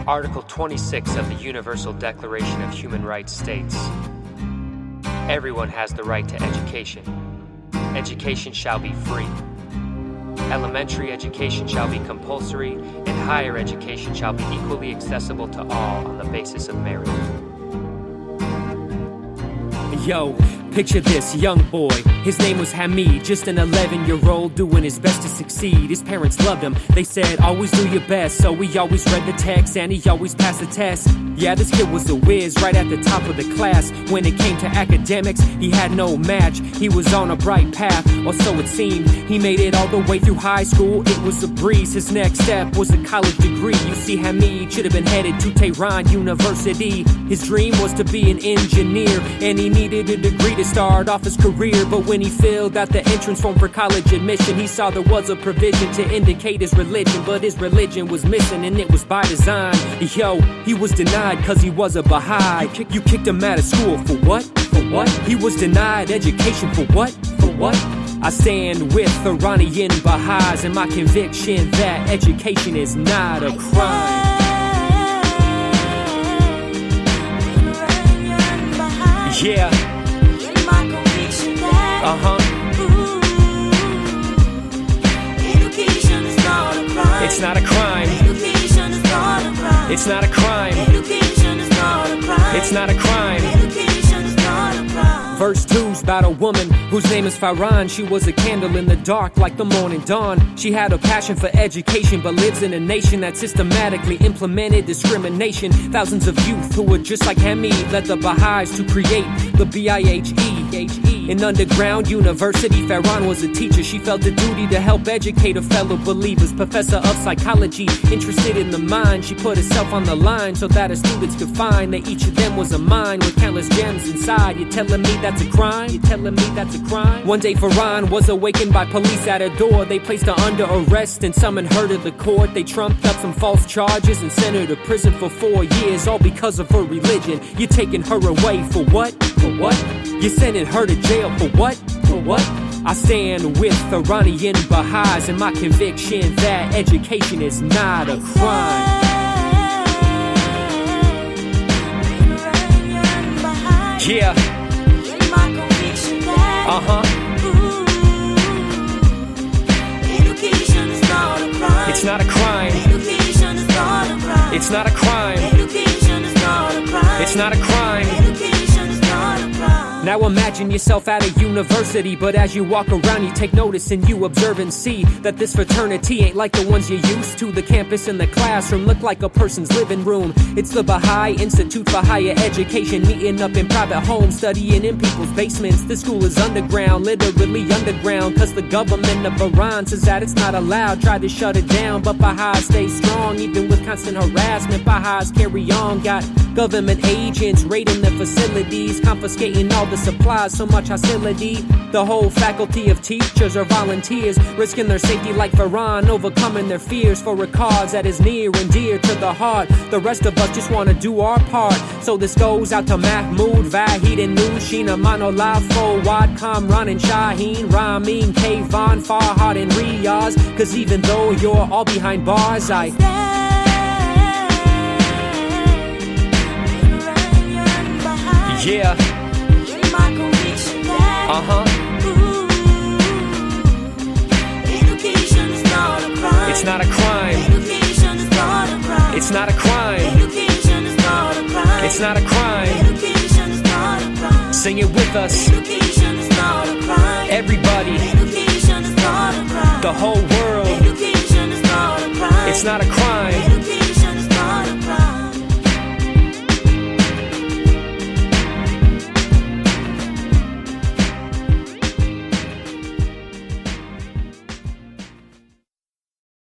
Article 26 of the Universal Declaration of Human Rights states, "Everyone has the right to education. Education shall be free. Elementary education shall be compulsory, and higher education shall be equally accessible to all on the basis of merit." Yo, picture this young boy. His name was Hamid, just an 11-year-old doing his best to succeed. His parents loved him. They said, always do your best. So he always read the text and he always passed the test. Yeah, this kid was a whiz, right at the top of the class. When it came to academics, he had no match. He was on a bright path, or so it seemed. He made it all the way through high school. It was a breeze. His next step was a college degree. You see, Hamid should have been headed to Tehran University. His dream was to be an engineer, and he needed a degree to start off his career. But when he filled out the entrance form for college admission, he saw there was a provision to indicate his religion. But his religion was missing, and it was by design. Yo, he was denied cause he was a Baha'i. You kicked him out of school for what? For what? He was denied education for what? For what? I stand with Iranian Baha'is and my conviction that education is not a crime. Yeah. Education is not a crime. It's not a crime. Education is not a crime. It's not a crime. Education is not a crime. It's not a crime. Education is not a crime. Verse 2's about a woman whose name is Faran. She was a candle in the dark like the morning dawn. She had a passion for education but lives in a nation that systematically implemented discrimination. Thousands of youth who were just like Hamid led the Baha'is to create the B.I.H.E. An underground university. Faran was a teacher. She felt the duty to help educate her fellow believers. Professor of psychology, interested in the mind. She put herself on the line so that her students could find that each of them was a mine with countless gems inside. You're telling me that's a crime? You're telling me that's a crime? One day Faran was awakened by police at her door. They placed her under arrest and summoned her to the court. They trumped up some false charges and sent her to prison for 4 years, all because of her religion. You're taking her away for what? For what? You're sending her to jail for what? For what? I stand with Iranian Baha'is and my conviction that education is not a crime. Yeah. Education is not a crime. It's not a crime. Education is not a crime. It's not a crime. Education is not a crime. It's not a crime. Education is not a crime. Now imagine yourself at a university, but as you walk around you take notice and you observe and see that this fraternity ain't like the ones you're used to. The campus and the classroom look like a person's living room. It's the Baha'i Institute for Higher Education, meeting up in private homes, studying in people's basements. The school is underground, literally underground, cause the government of Iran says that it's not allowed. Tried to shut it down, but Baha'is stay strong, even with constant harassment. Baha'is carry on, got government agents raiding the facilities, confiscating all the supplies, so much hostility. The whole faculty of teachers are volunteers, risking their safety like Faran, overcoming their fears for a cause that is near and dear to the heart. The rest of us just want to do our part. So this goes out to Mahmoud, Vahid and Nushin, Amano, Lafo, Wad, Kamran and Shaheen, Ramin, Kayvan, Farhad and Riyaz. Cause even though you're all behind bars, I yeah. Education is not a crime. It's not a crime. Education is not a crime. It's not a crime. Education is not a crime. It's not a crime. Education is not a crime. Sing it with us. Education is not a crime. Everybody. Education is not a crime. The whole world. Education is not a crime. It's not a crime.